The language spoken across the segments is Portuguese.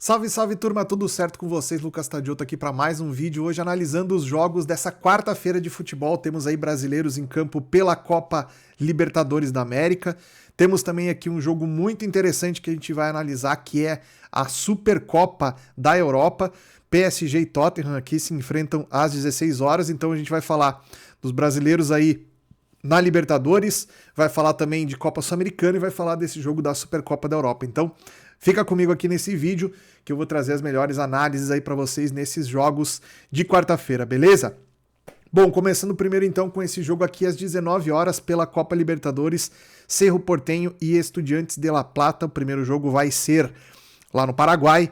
Salve, salve turma, tudo certo com vocês? Lucas Tadioto aqui para mais um vídeo, hoje analisando os jogos dessa quarta-feira de futebol. Temos aí brasileiros em campo pela Copa Libertadores da América. Temos também aqui um jogo muito interessante que a gente vai analisar, que é a Supercopa da Europa. PSG e Tottenham aqui se enfrentam às 16 horas, então a gente vai falar dos brasileiros aí na Libertadores, vai falar também de Copa Sul-Americana e vai falar desse jogo da Supercopa da Europa. Então, fica comigo aqui nesse vídeo que eu vou trazer as melhores análises aí para vocês nesses jogos de quarta-feira, beleza? Bom, começando primeiro então com esse jogo aqui às 19 horas pela Copa Libertadores, Cerro Porteño e Estudiantes de La Plata. O primeiro jogo vai ser lá no Paraguai,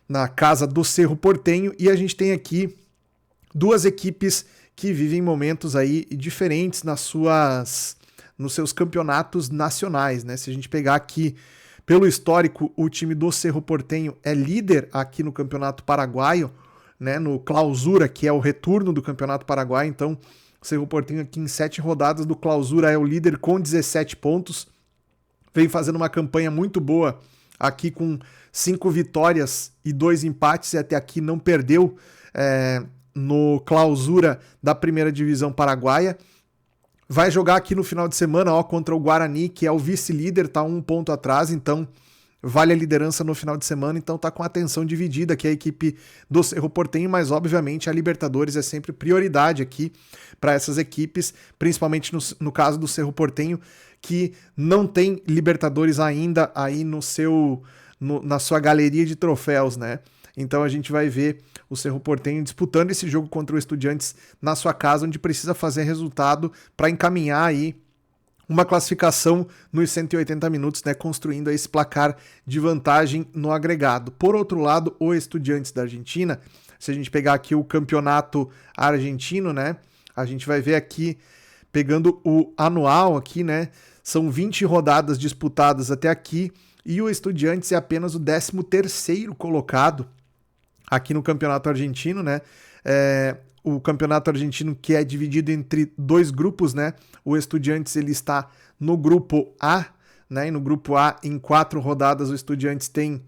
na casa do Cerro Porteño, e a gente tem aqui duas equipes que vivem momentos aí diferentes nos seus campeonatos nacionais, né? Se a gente pegar aqui pelo histórico, o time do Cerro Porteño é líder aqui no Campeonato Paraguaio, né? No Clausura, que é o retorno do Campeonato Paraguaio. Então, o Cerro Porteño aqui em 7 rodadas do Clausura é o líder com 17 pontos. Vem fazendo uma campanha muito boa aqui com 5 vitórias e 2 empates, e até aqui não perdeu no Clausura da primeira divisão paraguaia. Vai jogar aqui no final de semana contra o Guarani, que é o vice-líder, tá 1 ponto atrás, então vale a liderança no final de semana, então tá com a atenção dividida aqui a equipe do Cerro Porteño, mas obviamente a Libertadores é sempre prioridade aqui para essas equipes, principalmente no caso do Cerro Porteño, que não tem Libertadores ainda aí na sua galeria de troféus, né? Então a gente vai ver o Cerro Porteño disputando esse jogo contra o Estudiantes na sua casa, onde precisa fazer resultado para encaminhar aí uma classificação nos 180 minutos, né, construindo esse placar de vantagem no agregado. Por outro lado, o Estudiantes da Argentina, se a gente pegar aqui o campeonato argentino, né, a gente vai ver aqui, pegando o anual aqui, né, são 20 rodadas disputadas até aqui, e o Estudiantes é apenas o 13º colocado aqui no campeonato argentino, né? O campeonato argentino que é dividido entre 2 grupos, né? O Estudiantes ele está no grupo A, né? E no grupo A, em 4 rodadas, o Estudiantes tem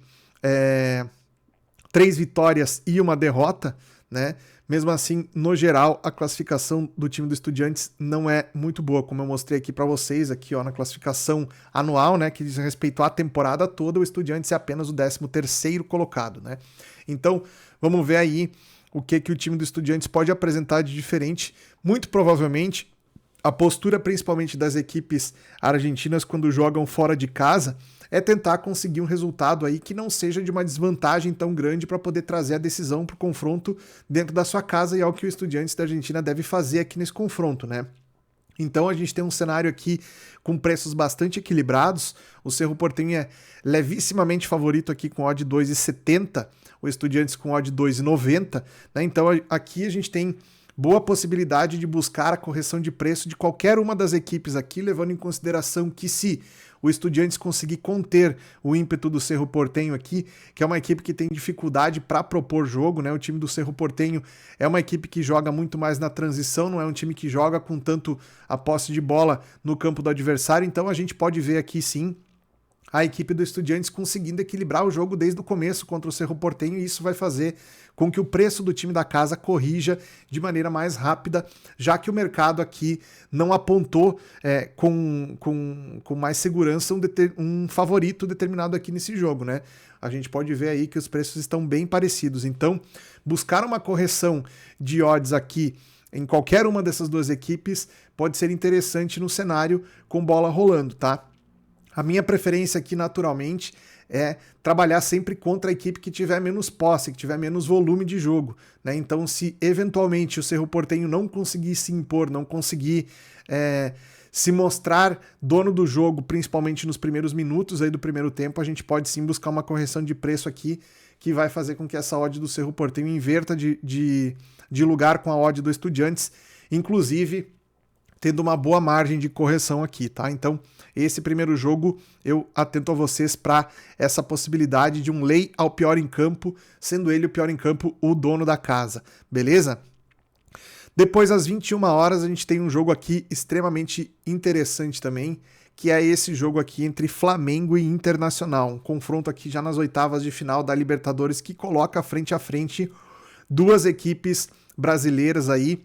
3 vitórias e 1 derrota, né? Mesmo assim, no geral, a classificação do time do Estudiantes não é muito boa, como eu mostrei aqui para vocês, aqui na classificação anual, né, que diz respeito à temporada toda, o Estudiantes é apenas o 13º colocado, né? Então, vamos ver aí o que o time do Estudiantes pode apresentar de diferente. Muito provavelmente, a postura principalmente das equipes argentinas quando jogam fora de casa é tentar conseguir um resultado aí que não seja de uma desvantagem tão grande para poder trazer a decisão para o confronto dentro da sua casa, e é o que o Estudiantes da Argentina deve fazer aqui nesse confronto, né? Então a gente tem um cenário aqui com preços bastante equilibrados. O Cerro Porteño é levissimamente favorito aqui com odd 2,70, o Estudiantes com odd 2,90, né? Então aqui a gente tem boa possibilidade de buscar a correção de preço de qualquer uma das equipes aqui, levando em consideração que se o Estudiantes conseguir conter o ímpeto do Cerro Porteño aqui, que é uma equipe que tem dificuldade para propor jogo, né? O time do Cerro Porteño é uma equipe que joga muito mais na transição, não é um time que joga com tanto a posse de bola no campo do adversário, então a gente pode ver aqui sim a equipe do Estudiantes conseguindo equilibrar o jogo desde o começo contra o Cerro Porteño, e isso vai fazer com que o preço do time da casa corrija de maneira mais rápida, já que o mercado aqui não apontou com mais segurança um favorito determinado aqui nesse jogo, né? A gente pode ver aí que os preços estão bem parecidos, então buscar uma correção de odds aqui em qualquer uma dessas duas equipes pode ser interessante no cenário com bola rolando, tá? A minha preferência aqui, naturalmente, é trabalhar sempre contra a equipe que tiver menos posse, que tiver menos volume de jogo, né? Então, se eventualmente o Cerro Porteño não conseguir se impor, não conseguir se mostrar dono do jogo, principalmente nos primeiros minutos aí do primeiro tempo, a gente pode sim buscar uma correção de preço aqui, que vai fazer com que essa odd do Cerro Porteño inverta de lugar com a odd do Estudiantes, inclusive tendo uma boa margem de correção aqui, tá? Então, esse primeiro jogo eu atento a vocês para essa possibilidade de um lay ao pior em campo, sendo ele o pior em campo o dono da casa, beleza? Depois, às 21 horas, a gente tem um jogo aqui extremamente interessante também, que é esse jogo aqui entre Flamengo e Internacional, um confronto aqui já nas oitavas de final da Libertadores que coloca frente a frente duas equipes brasileiras aí.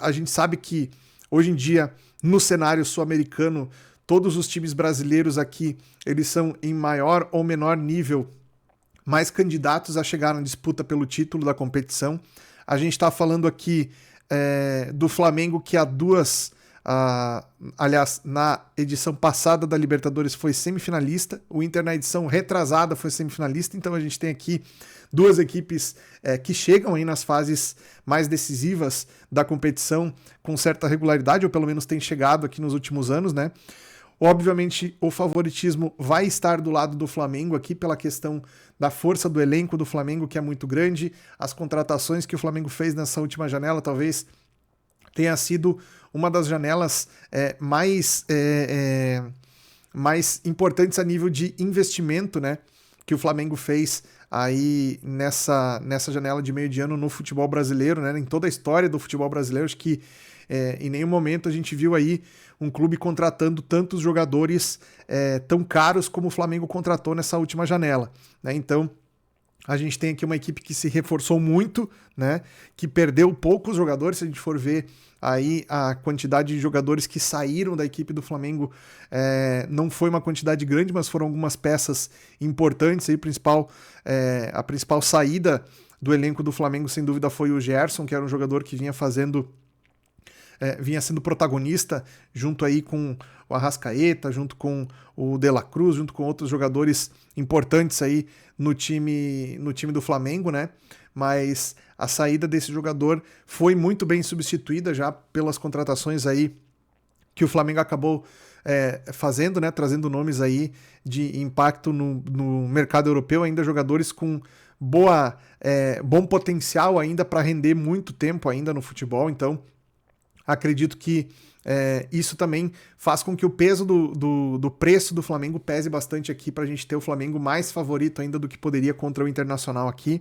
A gente sabe que hoje em dia no cenário sul-americano todos os times brasileiros aqui eles são em maior ou menor nível mais candidatos a chegar na disputa pelo título da competição. A gente está falando aqui do Flamengo, que aliás, na edição passada da Libertadores foi semifinalista, o Inter na edição retrasada foi semifinalista, então a gente tem aqui duas equipes que chegam aí nas fases mais decisivas da competição com certa regularidade, ou pelo menos tem chegado aqui nos últimos anos, né? Obviamente, o favoritismo vai estar do lado do Flamengo aqui pela questão da força do elenco do Flamengo, que é muito grande. As contratações que o Flamengo fez nessa última janela talvez tenha sido uma das janelas mais importantes a nível de investimento, né, que o Flamengo fez aí nessa janela de meio de ano no futebol brasileiro, né, em toda a história do futebol brasileiro. Acho que em nenhum momento a gente viu aí um clube contratando tantos jogadores tão caros como o Flamengo contratou nessa última janela, né? Então a gente tem aqui uma equipe que se reforçou muito, né? Que perdeu poucos jogadores. Se a gente for ver aí a quantidade de jogadores que saíram da equipe do Flamengo, não foi uma quantidade grande, mas foram algumas peças importantes. Aí, a principal saída do elenco do Flamengo, sem dúvida, foi o Gerson, que era um jogador que vinha sendo protagonista junto aí com o Arrascaeta, junto com o De La Cruz, junto com outros jogadores importantes aí no time do Flamengo, né? Mas a saída desse jogador foi muito bem substituída já pelas contratações aí que o Flamengo acabou fazendo, né? Trazendo nomes aí de impacto no mercado europeu, ainda jogadores com bom potencial ainda para render muito tempo ainda no futebol. Então acredito que isso também faz com que o peso do preço do Flamengo pese bastante aqui para a gente ter o Flamengo mais favorito ainda do que poderia contra o Internacional aqui.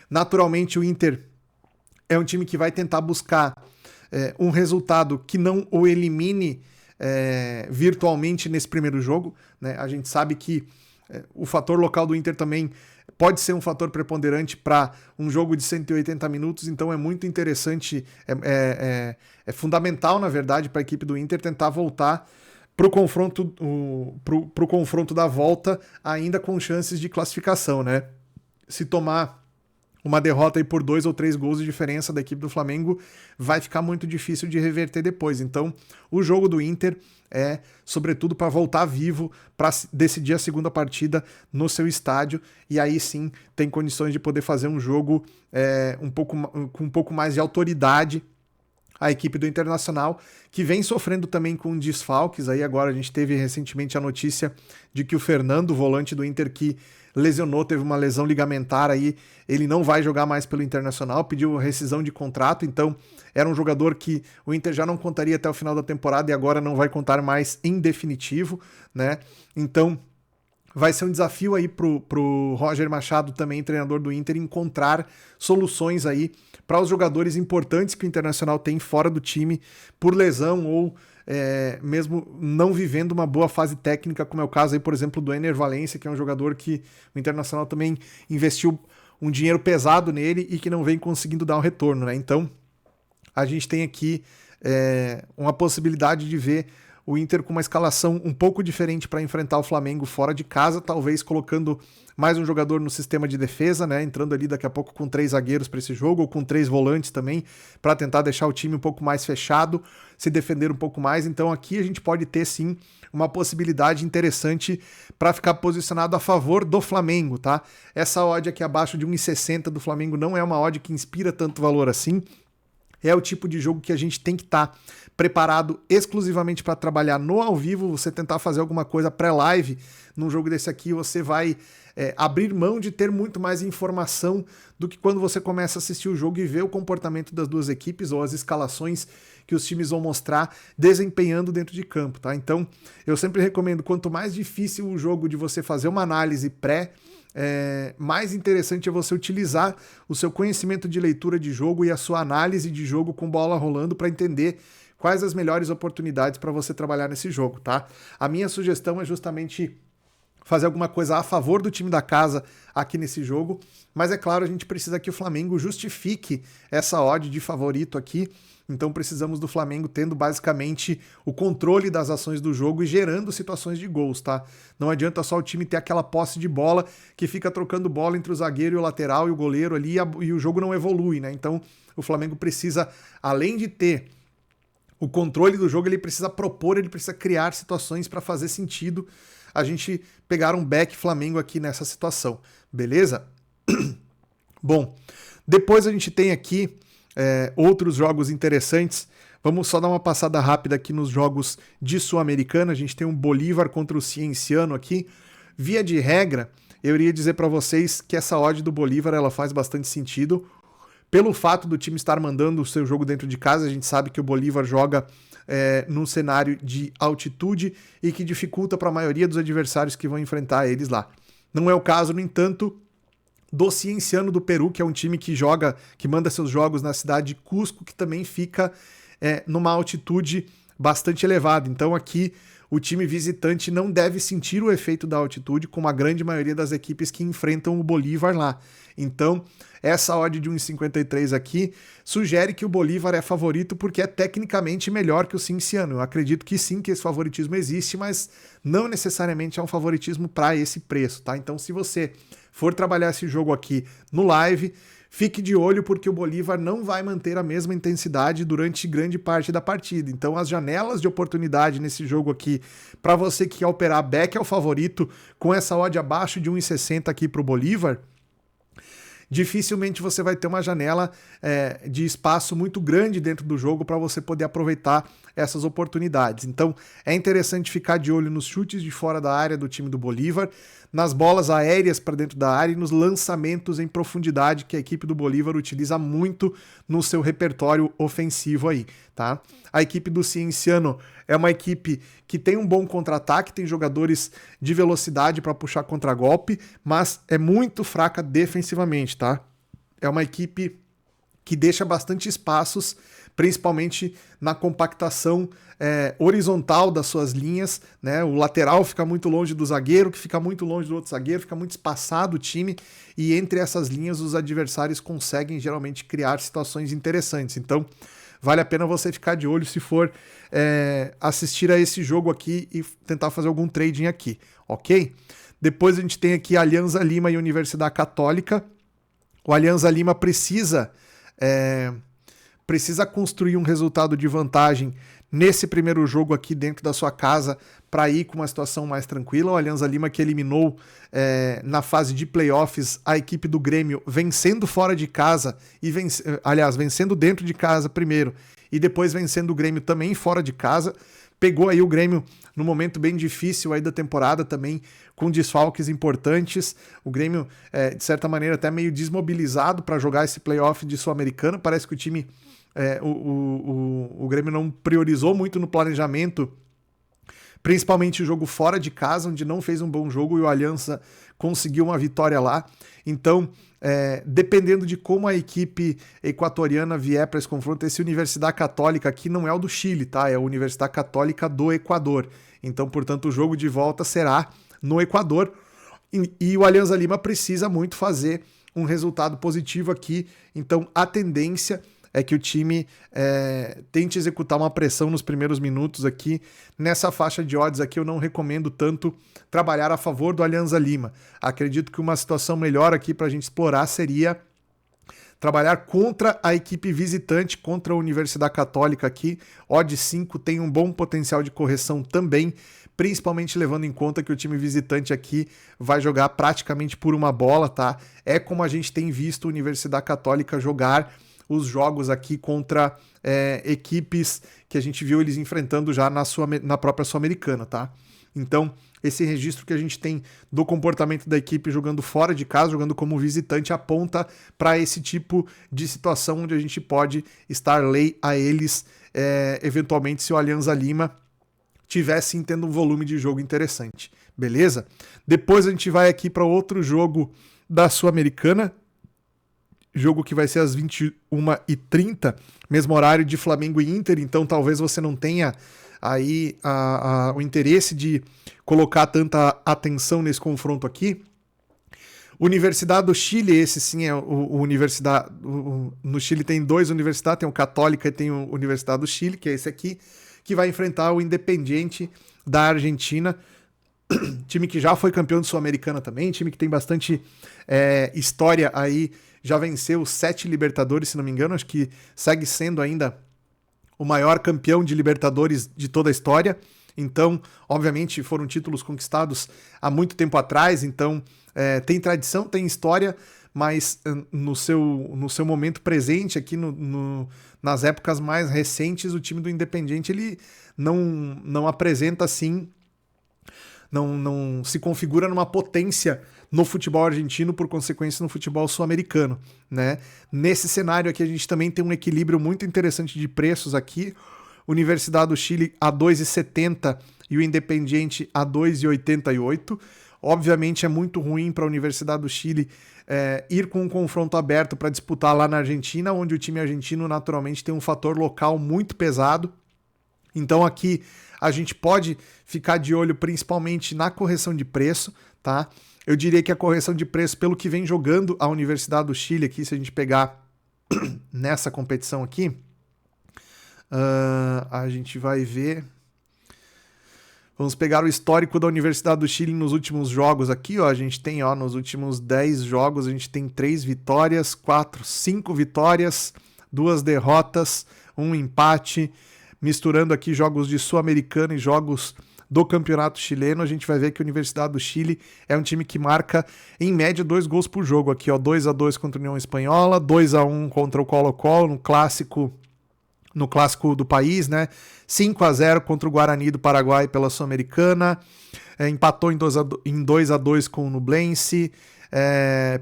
Naturalmente o Inter é um time que vai tentar buscar um resultado que não o elimine virtualmente nesse primeiro jogo, né? A gente sabe que o fator local do Inter também pode ser um fator preponderante para um jogo de 180 minutos, então é muito interessante, é fundamental, na verdade, para a equipe do Inter tentar voltar para o confronto da volta ainda com chances de classificação, né? Se tomar uma derrota aí por 2 ou 3 gols de diferença da equipe do Flamengo, vai ficar muito difícil de reverter depois. Então, o jogo do Inter é, sobretudo, para voltar vivo, para decidir a segunda partida no seu estádio, e aí sim tem condições de poder fazer um jogo com um pouco mais de autoridade. A equipe do Internacional, que vem sofrendo também com desfalques. Aí agora a gente teve recentemente a notícia de que o Fernando, volante do Inter, que lesionou, teve uma lesão ligamentar aí, ele não vai jogar mais pelo Internacional, pediu rescisão de contrato, então era um jogador que o Inter já não contaria até o final da temporada e agora não vai contar mais em definitivo, né? Então vai ser um desafio aí pro Roger Machado, também treinador do Inter, encontrar soluções aí para os jogadores importantes que o Internacional tem fora do time por lesão ou mesmo não vivendo uma boa fase técnica, como é o caso aí, por exemplo, do Ener Valencia, que é um jogador que o Internacional também investiu um dinheiro pesado nele e que não vem conseguindo dar um retorno, né? Então a gente tem aqui uma possibilidade de ver o Inter com uma escalação um pouco diferente para enfrentar o Flamengo fora de casa, talvez colocando mais um jogador no sistema de defesa, né? Entrando ali daqui a pouco com 3 zagueiros para esse jogo, ou com 3 volantes também, para tentar deixar o time um pouco mais fechado, se defender um pouco mais. Então aqui a gente pode ter sim uma possibilidade interessante para ficar posicionado a favor do Flamengo, tá? Essa odd aqui abaixo de 1,60 do Flamengo não é uma odd que inspira tanto valor assim. É o tipo de jogo que a gente tem que estar preparado exclusivamente para trabalhar no ao vivo. Você tentar fazer alguma coisa pré-live num jogo desse aqui, você vai abrir mão de ter muito mais informação do que quando você começa a assistir o jogo e ver o comportamento das duas equipes ou as escalações que os times vão mostrar desempenhando dentro de campo, tá? Então, eu sempre recomendo, quanto mais difícil o jogo de você fazer uma análise mais interessante é você utilizar o seu conhecimento de leitura de jogo e a sua análise de jogo com bola rolando para entender quais as melhores oportunidades para você trabalhar nesse jogo, tá? A minha sugestão é justamente fazer alguma coisa a favor do time da casa aqui nesse jogo, mas é claro, a gente precisa que o Flamengo justifique essa odd de favorito aqui, então precisamos do Flamengo tendo basicamente o controle das ações do jogo e gerando situações de gols, tá? Não adianta só o time ter aquela posse de bola que fica trocando bola entre o zagueiro e o lateral e o goleiro ali e o jogo não evolui, né? Então o Flamengo precisa, além de ter o controle do jogo, ele precisa propor, ele precisa criar situações para fazer sentido a gente pegar um back Flamengo aqui nessa situação, beleza? Bom, depois a gente tem aqui outros jogos interessantes. Vamos só dar uma passada rápida aqui nos jogos de Sul-Americana. A gente tem um Bolívar contra o Cienciano aqui. Via de regra, eu iria dizer para vocês que essa odd do Bolívar ela faz bastante sentido. Pelo fato do time estar mandando o seu jogo dentro de casa, a gente sabe que o Bolívar joga num cenário de altitude e que dificulta para a maioria dos adversários que vão enfrentar eles lá. Não é o caso, no entanto, do Cienciano do Peru, que é um time que manda seus jogos na cidade de Cusco, que também fica numa altitude bastante elevada. Então aqui o time visitante não deve sentir o efeito da altitude, como a grande maioria das equipes que enfrentam o Bolívar lá. Então, essa odd de 1,53 aqui sugere que o Bolívar é favorito porque é tecnicamente melhor que o Cienciano. Eu acredito que sim, que esse favoritismo existe, mas não necessariamente é um favoritismo para esse preço, tá? Então, se você for trabalhar esse jogo aqui no live, fique de olho porque o Bolívar não vai manter a mesma intensidade durante grande parte da partida. Então as janelas de oportunidade nesse jogo aqui, para você que quer operar back é o favorito, com essa odd abaixo de 1,60 aqui para o Bolívar, dificilmente você vai ter uma janela de espaço muito grande dentro do jogo para você poder aproveitar essas oportunidades. Então é interessante ficar de olho nos chutes de fora da área do time do Bolívar, nas bolas aéreas para dentro da área e nos lançamentos em profundidade que a equipe do Bolívar utiliza muito no seu repertório ofensivo aí, tá? A equipe do Cienciano é uma equipe que tem um bom contra-ataque, tem jogadores de velocidade para puxar contra-golpe, mas é muito fraca defensivamente, tá? É uma equipe que deixa bastante espaços, principalmente na compactação horizontal das suas linhas, né? O lateral fica muito longe do zagueiro, que fica muito longe do outro zagueiro, fica muito espaçado o time, e entre essas linhas os adversários conseguem geralmente criar situações interessantes. Então, vale a pena você ficar de olho se for assistir a esse jogo aqui e tentar fazer algum trading aqui, ok? Depois a gente tem aqui Alianza Lima e Universidade Católica. O Alianza Lima precisa construir um resultado de vantagem nesse primeiro jogo aqui dentro da sua casa para ir com uma situação mais tranquila. O Alianza Lima que eliminou na fase de playoffs a equipe do Grêmio vencendo fora de casa e vencendo dentro de casa primeiro e depois vencendo o Grêmio também fora de casa. Pegou aí o Grêmio num momento bem difícil aí da temporada também, com desfalques importantes. O Grêmio, de certa maneira, até meio desmobilizado para jogar esse playoff de Sul-Americana. Parece que o time, o Grêmio não priorizou muito no planejamento, principalmente o jogo fora de casa, onde não fez um bom jogo e o Aliança conseguiu uma vitória lá. Então, dependendo de como a equipe equatoriana vier para esse confronto, esse Universidade Católica aqui não é o do Chile, tá? É a Universidade Católica do Equador. Então, portanto, o jogo de volta será no Equador e o Alianza Lima precisa muito fazer um resultado positivo aqui. Então, a tendência é que o time tente executar uma pressão nos primeiros minutos aqui. Nessa faixa de odds aqui eu não recomendo tanto trabalhar a favor do Alianza Lima. Acredito que uma situação melhor aqui para a gente explorar seria trabalhar contra a equipe visitante, contra a Universidade Católica aqui. Odd 5 tem um bom potencial de correção também, principalmente levando em conta que o time visitante aqui vai jogar praticamente por uma bola, tá? É como a gente tem visto a Universidade Católica jogar os jogos aqui contra equipes que a gente viu eles enfrentando já na própria Sul-Americana, tá? Então, esse registro que a gente tem do comportamento da equipe jogando fora de casa, jogando como visitante, aponta para esse tipo de situação onde a gente pode estar lei a eles, eventualmente, se o Alianza Lima tivesse tendo um volume de jogo interessante, beleza? Depois a gente vai aqui para outro jogo da Sul-Americana, jogo que vai ser às 21h30, mesmo horário de Flamengo e Inter, então talvez você não tenha aí o interesse de colocar tanta atenção nesse confronto aqui. Universidade do Chile, esse sim é o Universidade. No Chile tem 2 universidades, tem o Católica e tem o Universidade do Chile, que é esse aqui, que vai enfrentar o Independiente da Argentina, time que já foi campeão de Sul-Americana também, time que tem bastante história aí, já venceu 7 Libertadores, se não me engano, acho que segue sendo ainda o maior campeão de Libertadores de toda a história. Então, obviamente, foram títulos conquistados há muito tempo atrás, então tem tradição, tem história, mas no seu momento presente aqui, nas épocas mais recentes, o time do Independiente ele não apresenta assim, não se configura numa potência no futebol argentino, por consequência no futebol sul-americano, né? Nesse cenário aqui a gente também tem um equilíbrio muito interessante de preços aqui. Universidade do Chile a 2,70 e o Independiente a 2,88. Obviamente é muito ruim para a Universidade do Chile ir com um confronto aberto para disputar lá na Argentina, onde o time argentino naturalmente tem um fator local muito pesado. Então aqui a gente pode ficar de olho principalmente na correção de preço, tá? Eu diria que a correção de preço, pelo que vem jogando a Universidade do Chile aqui, se a gente pegar nessa competição aqui, a gente vai ver. Vamos pegar o histórico da Universidade do Chile nos últimos jogos aqui, ó. A gente tem, ó, nos últimos 10 jogos, a gente tem 3 vitórias, 5 vitórias, 2 derrotas, 1 empate. Misturando aqui jogos de Sul-Americana e jogos do Campeonato Chileno, a gente vai ver que a Universidade do Chile é um time que marca, em média, 2 gols por jogo aqui, ó. 2-2 contra a União Espanhola, 2-1 contra o Colo-Colo, no clássico do país, né? 5-0 contra o Guarani do Paraguai pela Sul-Americana, empatou em 2-2 com o Nublense,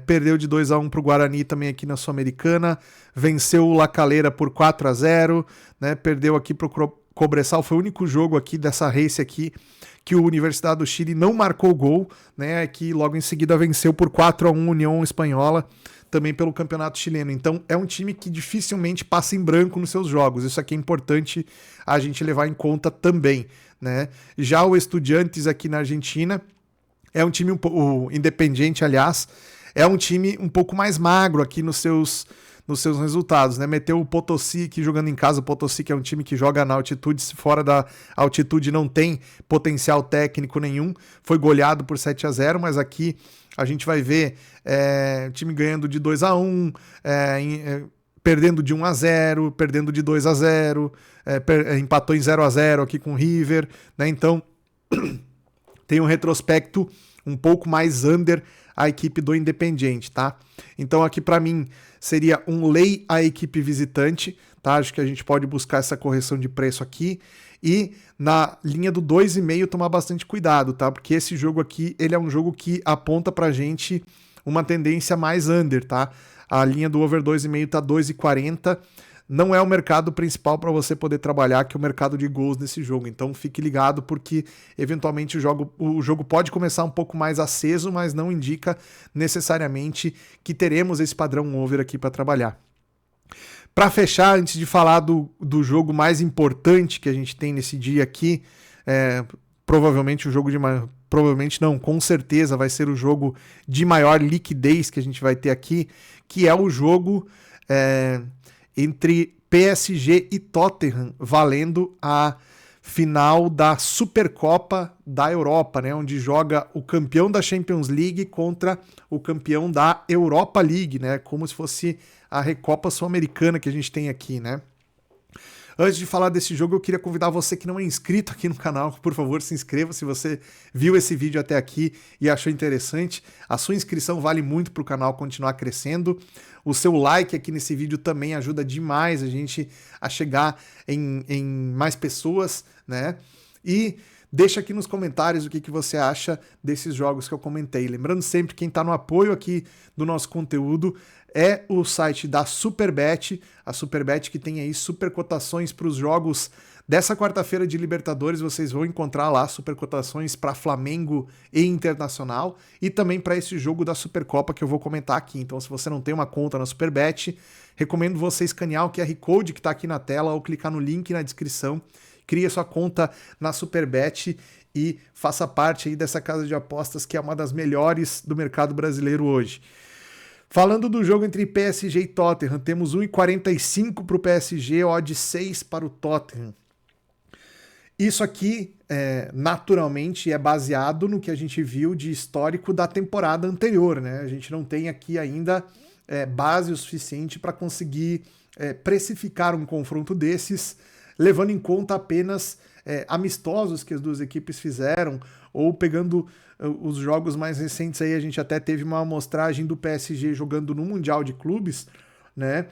perdeu de 2-1 para o Guarani também aqui na Sul-Americana, venceu o La Calera por 4-0, né? Perdeu aqui para o Cobresal, foi o único jogo aqui dessa race aqui que o Universidade do Chile não marcou gol, né? Que logo em seguida venceu por 4-1 União Espanhola, também pelo Campeonato Chileno. Então é um time que dificilmente passa em branco nos seus jogos. Isso aqui é importante a gente levar em conta também, né? Já o Estudiantes aqui na Argentina é um time, o Independiente, aliás, é um time um pouco mais magro aqui nos seus resultados, né? Meteu o Potosí aqui jogando em casa, o Potosí que é um time que joga na altitude, se fora da altitude não tem potencial técnico nenhum, foi goleado por 7-0, mas aqui a gente vai ver o time ganhando de 2-1, perdendo de 1-0, perdendo de 2-0, empatou em 0-0 aqui com o River, né? Então tem um retrospecto um pouco mais under a equipe do Independiente, tá? Então aqui para mim seria um lay a equipe visitante, tá? Acho que a gente pode buscar essa correção de preço aqui e na linha do 2,5 tomar bastante cuidado, tá? Porque esse jogo aqui, ele é um jogo que aponta pra gente uma tendência mais under, tá? A linha do over 2,5 tá 2,40. Não é o mercado principal para você poder trabalhar, que é o mercado de gols nesse jogo. Então fique ligado, porque eventualmente o jogo pode começar um pouco mais aceso, mas não indica necessariamente que teremos esse padrão over aqui para trabalhar. Para fechar, antes de falar do jogo mais importante que a gente tem nesse dia aqui, provavelmente o jogo provavelmente não, com certeza vai ser o jogo de maior liquidez que a gente vai ter aqui, que é o jogo entre PSG e Tottenham, valendo a final da Supercopa da Europa, né, onde joga o campeão da Champions League contra o campeão da Europa League, né, como se fosse a Recopa Sul-Americana que a gente tem aqui, né. Antes de falar desse jogo, eu queria convidar você que não é inscrito aqui no canal, por favor, se inscreva se você viu esse vídeo até aqui e achou interessante. A sua inscrição vale muito para o canal continuar crescendo. O seu like aqui nesse vídeo também ajuda demais a gente a chegar em mais pessoas, né? E Deixa aqui nos comentários o que você acha desses jogos que eu comentei. Lembrando sempre, quem está no apoio aqui do nosso conteúdo é o site da Superbet, a Superbet que tem aí super cotações para os jogos dessa quarta-feira de Libertadores. Vocês vão encontrar lá super cotações para Flamengo e Internacional e também para esse jogo da Supercopa que eu vou comentar aqui. Então, se você não tem uma conta na Superbet, recomendo você escanear o QR Code que está aqui na tela ou clicar no link na descrição. Crie sua conta na Superbet e faça parte aí dessa casa de apostas que é uma das melhores do mercado brasileiro hoje. Falando do jogo entre PSG e Tottenham, temos 1,45 para o PSG, odd 6 para o Tottenham. Isso aqui, naturalmente, é baseado no que a gente viu de histórico da temporada anterior, né? A gente não tem aqui ainda base o suficiente para conseguir precificar um confronto desses, levando em conta apenas amistosos que as duas equipes fizeram, ou pegando os jogos mais recentes aí, a gente até teve uma amostragem do PSG jogando no Mundial de Clubes, né?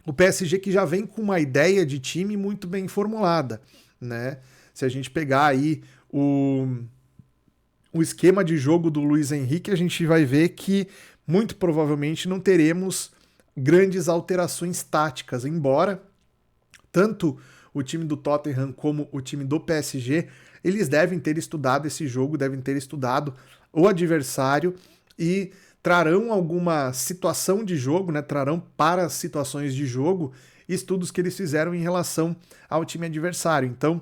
O PSG que já vem com uma ideia de time muito bem formulada, né? Se a gente pegar aí o esquema de jogo do Luiz Henrique, a gente vai ver que muito provavelmente não teremos grandes alterações táticas, embora tanto o time do Tottenham como o time do PSG, eles devem ter estudado esse jogo, devem ter estudado o adversário e trarão alguma situação de jogo, né? Trarão para situações de jogo estudos que eles fizeram em relação ao time adversário. Então,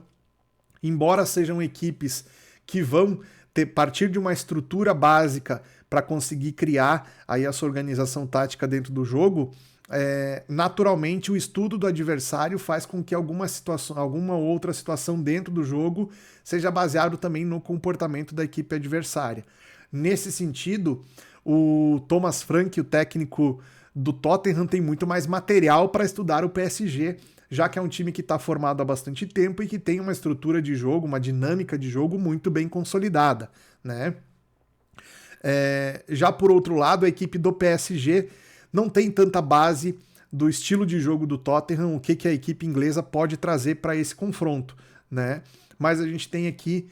embora sejam equipes que vão partir de uma estrutura básica para conseguir criar aí a sua organização tática dentro do jogo, naturalmente o estudo do adversário faz com que alguma outra situação dentro do jogo seja baseado também no comportamento da equipe adversária. Nesse sentido, o Thomas Frank, o técnico do Tottenham, tem muito mais material para estudar o PSG, já que é um time que está formado há bastante tempo e que tem uma estrutura de jogo, uma dinâmica de jogo muito bem consolidada, né? Já por outro lado, a equipe do PSG não tem tanta base do estilo de jogo do Tottenham, o que a equipe inglesa pode trazer para esse confronto, né? Mas a gente tem aqui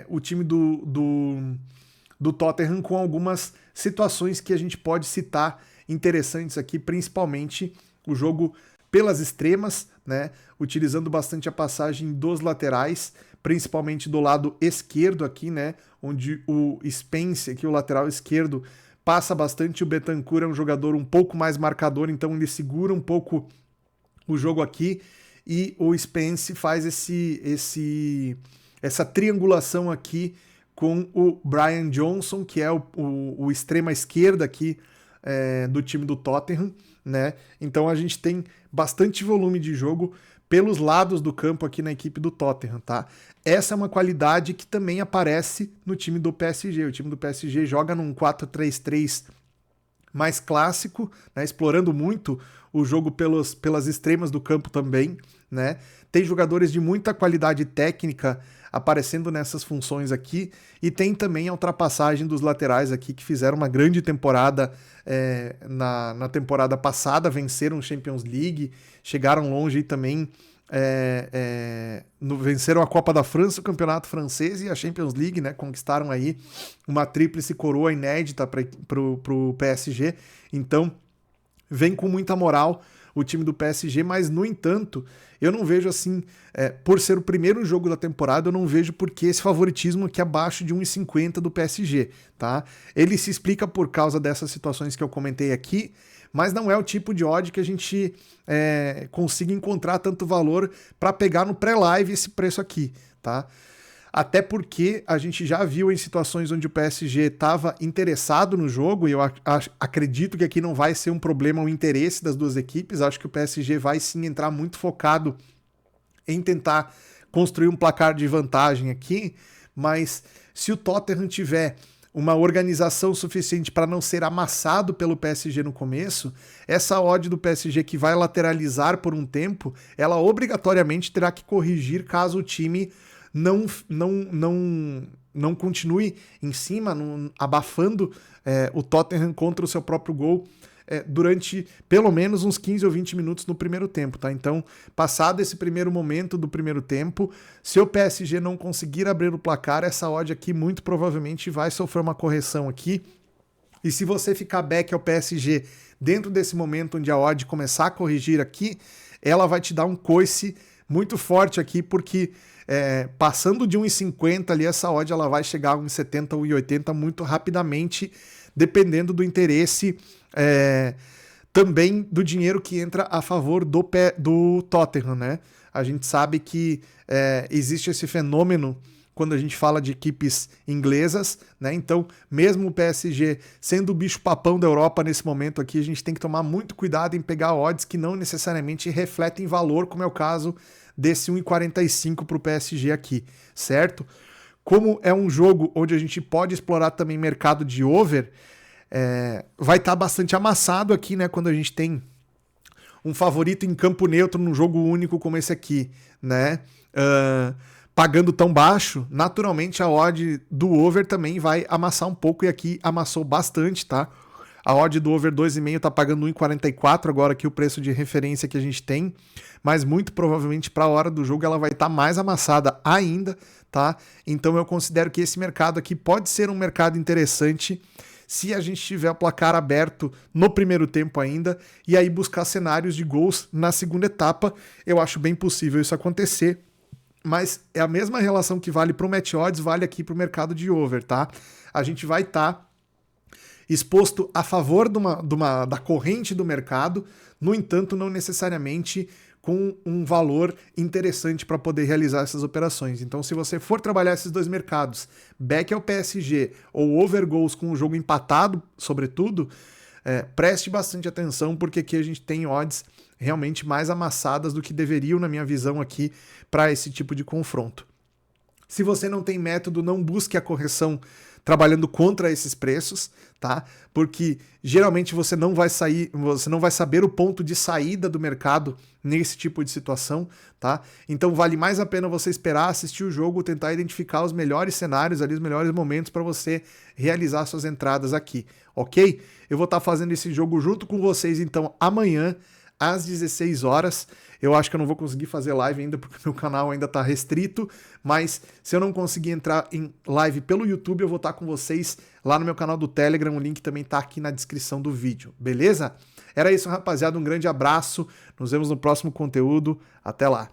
o time do Tottenham com algumas situações que a gente pode citar interessantes aqui, principalmente o jogo pelas extremas, né? Utilizando bastante a passagem dos laterais, principalmente do lado esquerdo aqui, né? Onde o Spence, aqui o lateral esquerdo, passa bastante. O Bentancur é um jogador um pouco mais marcador, então ele segura um pouco o jogo aqui, e o Spence faz essa triangulação aqui com o Brian Johnson, que é o extrema esquerda aqui do time do Tottenham, né? Então a gente tem bastante volume de jogo pelos lados do campo aqui na equipe do Tottenham, tá? Essa é uma qualidade que também aparece no time do PSG. O time do PSG joga num 4-3-3 mais clássico, né? Explorando muito o jogo pelas extremas do campo também, né? Tem jogadores de muita qualidade técnica aparecendo nessas funções aqui, e tem também a ultrapassagem dos laterais aqui, que fizeram uma grande temporada na temporada passada, venceram o Champions League, chegaram longe e também venceram a Copa da França, o Campeonato Francês e a Champions League, né? Conquistaram aí uma tríplice coroa inédita para o PSG, então vem com muita moral o time do PSG, mas no entanto, eu não vejo assim, por ser o primeiro jogo da temporada, eu não vejo por que esse favoritismo aqui abaixo de 1,50 do PSG, tá? Ele se explica por causa dessas situações que eu comentei aqui, mas não é o tipo de odd que a gente consiga encontrar tanto valor para pegar no pré-live esse preço aqui, tá? Até porque a gente já viu em situações onde o PSG estava interessado no jogo, e eu acredito que aqui não vai ser um problema o interesse das duas equipes. Acho que o PSG vai sim entrar muito focado em tentar construir um placar de vantagem aqui, mas se o Tottenham tiver uma organização suficiente para não ser amassado pelo PSG no começo, essa odd do PSG que vai lateralizar por um tempo, ela obrigatoriamente terá que corrigir caso o time não continue em cima, abafando o Tottenham contra o seu próprio gol durante pelo menos uns 15 ou 20 minutos no primeiro tempo, tá? Então, passado esse primeiro momento do primeiro tempo, se o PSG não conseguir abrir o placar, essa odd aqui muito provavelmente vai sofrer uma correção aqui. E se você ficar back ao PSG dentro desse momento onde a odd começar a corrigir aqui, ela vai te dar um coice muito forte aqui, porque passando de 1,50 ali, essa odd ela vai chegar a 1,70, 1,80 muito rapidamente, dependendo do interesse também do dinheiro que entra a favor do Tottenham, né? A gente sabe que existe esse fenômeno quando a gente fala de equipes inglesas, né? Então, mesmo o PSG sendo o bicho-papão da Europa nesse momento aqui, a gente tem que tomar muito cuidado em pegar odds que não necessariamente refletem valor, como é o caso desse 1,45 para o PSG aqui, certo? Como é um jogo onde a gente pode explorar também mercado de over, vai estar bastante amassado aqui, né? Quando a gente tem um favorito em campo neutro num jogo único como esse aqui, né? Pagando tão baixo, naturalmente a odd do over também vai amassar um pouco, e aqui amassou bastante, tá? A odd do over 2,5 tá pagando 1,44 agora, aqui o preço de referência que a gente tem, mas muito provavelmente para a hora do jogo ela vai estar mais amassada ainda, tá? Então eu considero que esse mercado aqui pode ser um mercado interessante se a gente tiver o placar aberto no primeiro tempo ainda, e aí buscar cenários de gols na segunda etapa. Eu acho bem possível isso acontecer, mas é a mesma relação que vale para o match odds, vale aqui para o mercado de over, tá? A gente vai estar exposto a favor da corrente do mercado, no entanto, não necessariamente com um valor interessante para poder realizar essas operações. Então, se você for trabalhar esses dois mercados, back ao PSG ou over goals com o jogo empatado, sobretudo, preste bastante atenção, porque aqui a gente tem odds realmente mais amassadas do que deveriam, na minha visão aqui, para esse tipo de confronto. Se você não tem método, não busque a correção trabalhando contra esses preços, tá? Porque geralmente você não vai saber o ponto de saída do mercado nesse tipo de situação, tá? Então vale mais a pena você esperar, assistir o jogo, tentar identificar os melhores cenários ali, os melhores momentos para você realizar suas entradas aqui, ok? Eu vou estar fazendo esse jogo junto com vocês, então, amanhã, às 16 horas. Eu acho que eu não vou conseguir fazer live ainda, porque meu canal ainda está restrito, mas se eu não conseguir entrar em live pelo YouTube, eu vou estar com vocês lá no meu canal do Telegram, o link também está aqui na descrição do vídeo, beleza? Era isso, rapaziada, um grande abraço, nos vemos no próximo conteúdo, até lá!